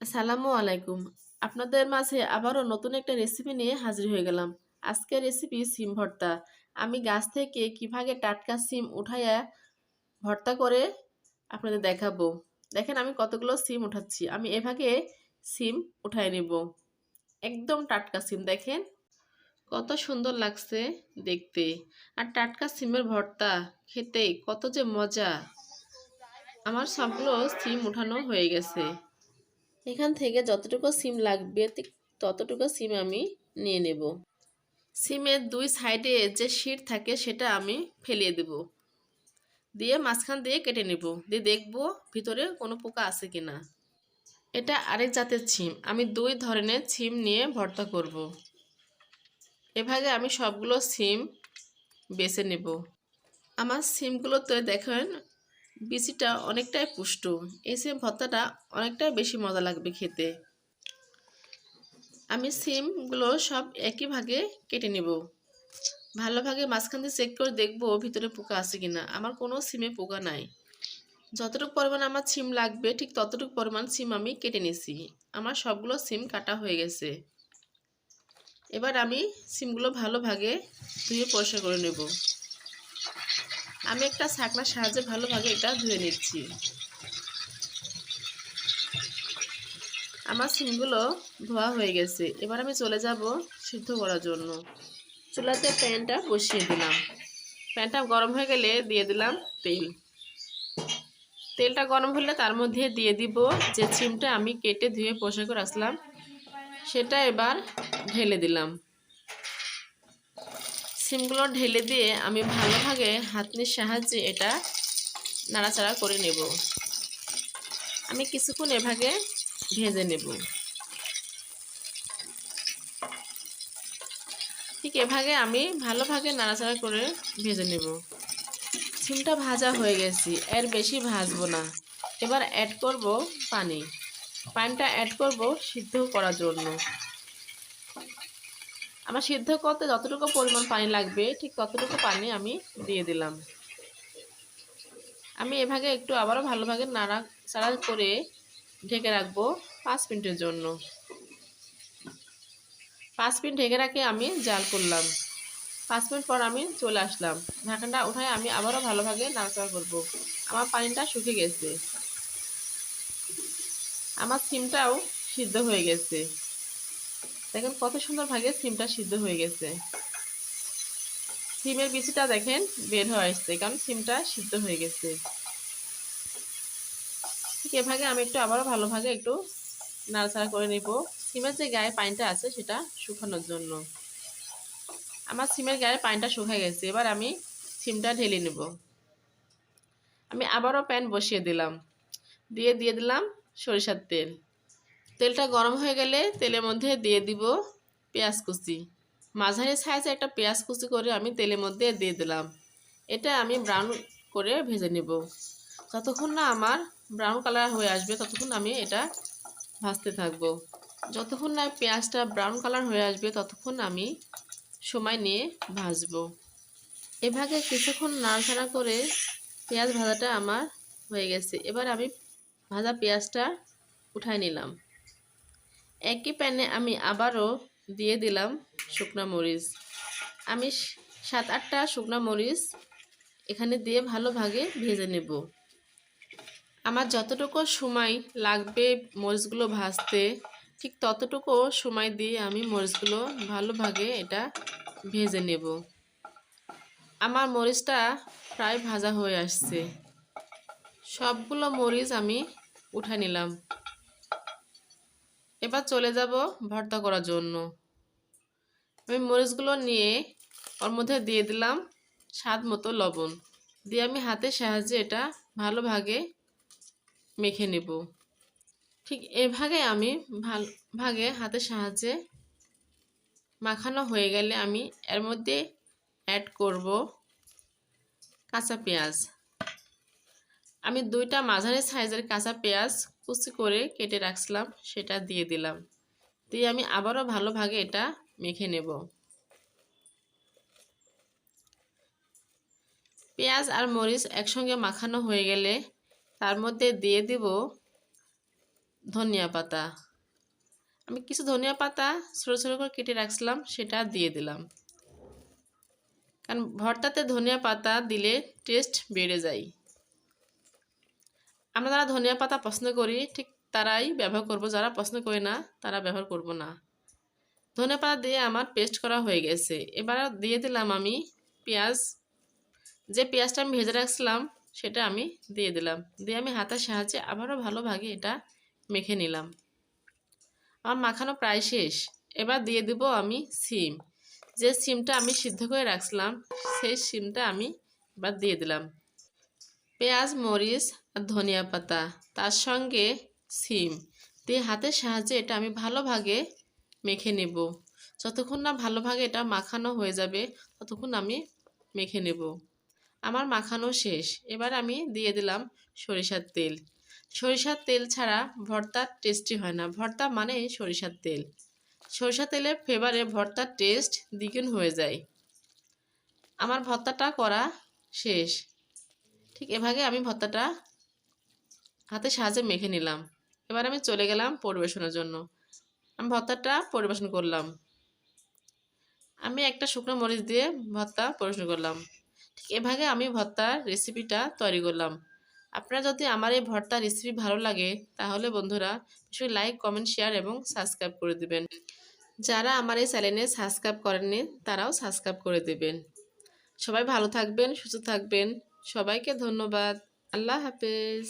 আসসালামু আলাইকুম। আপনাদের মাঝে আবারও নতুন একটা রেসিপি নিয়ে হাজির হয়ে গেলাম। আজকের রেসিপি সিম ভর্তা। আমি গাছ থেকে কিভাবে টাটকা সিম উঠাইয়া ভর্তা করে আপনাদের দেখাবো। দেখেন আমি কতগুলো সিম উঠাচ্ছি। আমি এভাবে সিম উঠায় নেব। একদম টাটকা সিম দেখেন কত সুন্দর লাগছে দেখতে। আর টাটকা সিমের ভর্তা খেতে কত যে মজা। আমার সবগুলো সিম উঠানো হয়ে গেছে। এখান থেকে যতটুকু সিম লাগবে ততটুকু সিম আমি নিয়ে নেব। সিমের দুই সাইডে যে শিট থাকে সেটা আমি ফেলিয়ে দেব, দিয়ে মাঝখান দিয়ে কেটে নেব, দিয়ে দেখব ভিতরে কোনো পোকা আছে কিনা। এটা আরেক জাতের সিম। আমি দুই ধরনের সিম নিয়ে ভর্তা করব। এভাবে আমি সবগুলো সিম বেছে নেব। আমার সিমগুলো তো দেখেন বিচিটা অনেকটাই পুষ্ট। এই সিম ভর্তাটা অনেকটাই বেশি মজা লাগবে খেতে। আমি সিমগুলো সব একই ভাগে কেটে নেব। ভালোভাবে মাঝখান দিয়ে চেক করে দেখব ভিতরে পোকা আছে কিনা। আমার কোনো সিমে পোকা নাই। যতটুকু পরিমাণ আমার সিম লাগবে ঠিক ততটুকু পরিমাণ সিম আমি কেটে নিয়েছি। আমার সবগুলো সিম কাটা হয়ে গেছে। এবার আমি সিমগুলো ভালোভাবে ধুয়ে পরিষ্কার করে নেব। আমি একটা ছাঁকনার সাহায্যে ভালোভাবে এটা ধুয়ে নিচ্ছি। আমার সিমগুলো ধোয়া হয়ে গেছে। এবার আমি চলে যাব সিদ্ধ করার জন্য। চুলাতে প্যানটা বসিয়ে দিলাম। প্যানটা গরম হয়ে গেলে দিয়ে দিলাম তেল। তেলটা গরম হলে তার মধ্যে দিয়ে দিব যে সিমটা আমি কেটে ধুয়ে পরিষ্কার করে রাখলাম সেটা এবার ঢেলে দিলাম। সিমগুলো ঢেলে দিয়ে আমি ভালোভাবে হাতনির সাহায্যে এটা নাড়াচাড়া করে নেব। আমি কিছুক্ষণ এভাবে ভেজে নেব। ঠিক এভাবে আমি ভালোভাবে নাড়াচাড়া করে ভেজে নেব। সিমটা ভাজা হয়ে গেছে, এর বেশি ভাজবো না। এবার অ্যাড করব পানি। পানিটা অ্যাড করব সিদ্ধ করার জন্য। আমার সিদ্ধ করতে যতটুকু পরিমাণ পানি লাগবে ঠিক ততটুকু পানি আমি দিয়ে দিলাম। আমি এভাবে একটু আবারও ভালোভাবে নাড়াচাড়া করে ঢেকে রাখবো 5 মিনিটের জন্য। 5 মিনিট ঢেকে রাখে আমি জাল করলাম। 5 মিনিট পর আমি চলে আসলাম। ঢাকনাটা উঠায় আমি আবারও ভালোভাবে নাড়াচাড়া করব। আমার পানিটা শুকিয়ে গেছে। আমার সিমটাও সিদ্ধ হয়ে গেছে। দেখেন কত সুন্দরভাবে সিমটা সিদ্ধ হয়ে গেছে। সিমের বিচিটা দেখেন বের হয়ে আসছে, কারণ সিমটা সিদ্ধ হয়ে গেছে। ঠিক এভাবে আমি একটু আবারও ভালোভাবে একটু নাড়াচাড়া করে নেব। সিমের যে গায়ে পানিটা আছে সেটা শুকানোর জন্য। আমার সিমের গায়ে পানিটা শুকিয়ে গেছে। এবার আমি সিমটা ঢেলে নেব। আমি আবারও প্যান বসিয়ে দিলাম, দিয়ে দিলাম সরিষার তেল। তেলটা গরম হয়ে গেলে তেলের মধ্যে দিয়ে দিব পেঁয়াজ কুচি। মাঝারি সাইজে একটা পেঁয়াজ কুচি করে আমি তেলের মধ্যে দিয়ে দিলাম। এটা আমি ব্রাউন করে ভেজে নেব। যতক্ষণ না আমার ব্রাউন কালার হয়ে আসবে ততক্ষণ আমি এটা ভাজতে থাকবো। যতক্ষণ না পেঁয়াজটা ব্রাউন কালার হয়ে আসবে ততক্ষণ আমি সময় নিয়ে ভাজবো। এভাবে কিছুক্ষণ নাড়াচাড়া করে পেঁয়াজ ভাজাটা আমার হয়ে গেছে। এবার আমি ভাজা পেঁয়াজটা উঠাই নিলাম। একই প্যানে আমি আবারও দিয়ে দিলাম শুকনা মরিচ। আমি 7-8টা শুকনা মরিচ এখানে দিয়ে ভালোভাবে ভেজে নেব। আমার যতটুকু সময় লাগবে মরিচগুলো ভাজতে ঠিক ততটুকু সময় দিয়ে আমি মরিচগুলো ভালোভাবে এটা ভেজে নেব। আমার মরিচটা প্রায় ভাজা হয়ে আসছে। সবগুলো মরিচ আমি উঠে নিলাম। এবার চলে যাব ভর্তা করার জন্য। আমি মরিচগুলো নিয়ে ওর মধ্যে দিয়ে দিলাম স্বাদ মতো লবণ, দিয়ে আমি হাতের সাহায্যে এটা ভালোভাবে মেখে নেব। ঠিক এভাবে আমি ভাগে হাতের সাহায্যে মাখানো হয়ে গেলে আমি এর মধ্যে অ্যাড করব কাঁচা পেঁয়াজ। আমি 2টা মাঝারি সাইজের কাঁচা পেঁয়াজ কুচি করে কেটে রাখছিলাম সেটা দিয়ে দিলাম। দিয়ে আমি আবারও ভালোভাবে এটা মেখে নেব। পেঁয়াজ আর মরিচ একসঙ্গে মাখানো হয়ে গেলে তার মধ্যে দিয়ে দিব ধনিয়া পাতা, আমি কিছু ধনিয়া পাতা ছোটো ছোটো করে কেটে রাখছিলাম, সেটা দিয়ে দিলাম। কারণ ভর্তাতে ধনিয়া পাতা দিলে টেস্ট বেড়ে যায়। আমরা যারা ধনিয়া পাতা পছন্দ করি ঠিক তারাই ব্যবহার করব, যারা পছন্দ করি না তারা ব্যবহার করব না। ধনিয়া পাতা দিয়ে আমার পেস্ট করা হয়ে গেছে। এবার দিয়ে দিলাম আমি পেঁয়াজ। যে পেঁয়াজটা আমি ভেজে রাখছিলাম সেটা আমি দিয়ে দিলাম। দিয়ে আমি হাতের সাহায্যে আবারও ভালোভাবে এটা মেখে নিলাম। আমার মাখানো প্রায় শেষ। এবার দিয়ে দিব আমি সিম। যে সিমটা আমি সিদ্ধ করে রাখছিলাম সেই সিমটা আমি এবার দিয়ে দিলাম। পেঁয়াজ, মরিচ আর ধনিয়া পাতা, তার সঙ্গে সিম দিয়ে হাতের সাহায্যে এটা আমি ভালোভাবে মেখে নেব। যতক্ষণ না ভালোভাবে এটা মাখানো হয়ে যাবে ততক্ষণ আমি মেখে নেব। আমার মাখানো শেষ। এবার আমি দিয়ে দিলাম সরিষার তেল। সরিষার তেল ছাড়া ভর্তা টেস্টি হয় না। ভর্তা মানে সরিষার তেল। সরিষার তেলের ফ্লেভারে ভর্তার টেস্ট দ্বিগুণ হয়ে যায়। আমার ভর্তাটা করা শেষ। ঠিক এভাবে আমি ভর্তাটা হাতের সাহায্যে মেখে নিলাম। এবার আমি চলে গেলাম পরিবেশনের জন্য। আমি ভর্তাটা পরিবেশন করলাম। আমি একটা শুকনো মরিচ দিয়ে ভর্তা পরিবেশন করলাম। ঠিক এভাবে আমি ভর্তার রেসিপিটা তৈরি করলাম। আপনারা যদি আমার এই ভর্তার রেসিপি ভালো লাগে তাহলে বন্ধুরা নিশ্চয়ই লাইক, কমেন্ট, শেয়ার এবং সাবস্ক্রাইব করে দিবেন। যারা আমার এই চ্যানেলে সাবস্ক্রাইব করেননি তারাও সাবস্ক্রাইব করে দেবেন। সবাই ভালো থাকবেন, সুস্থ থাকবেন। সবাইকে ধন্যবাদ। আল্লাহ হাফেজ।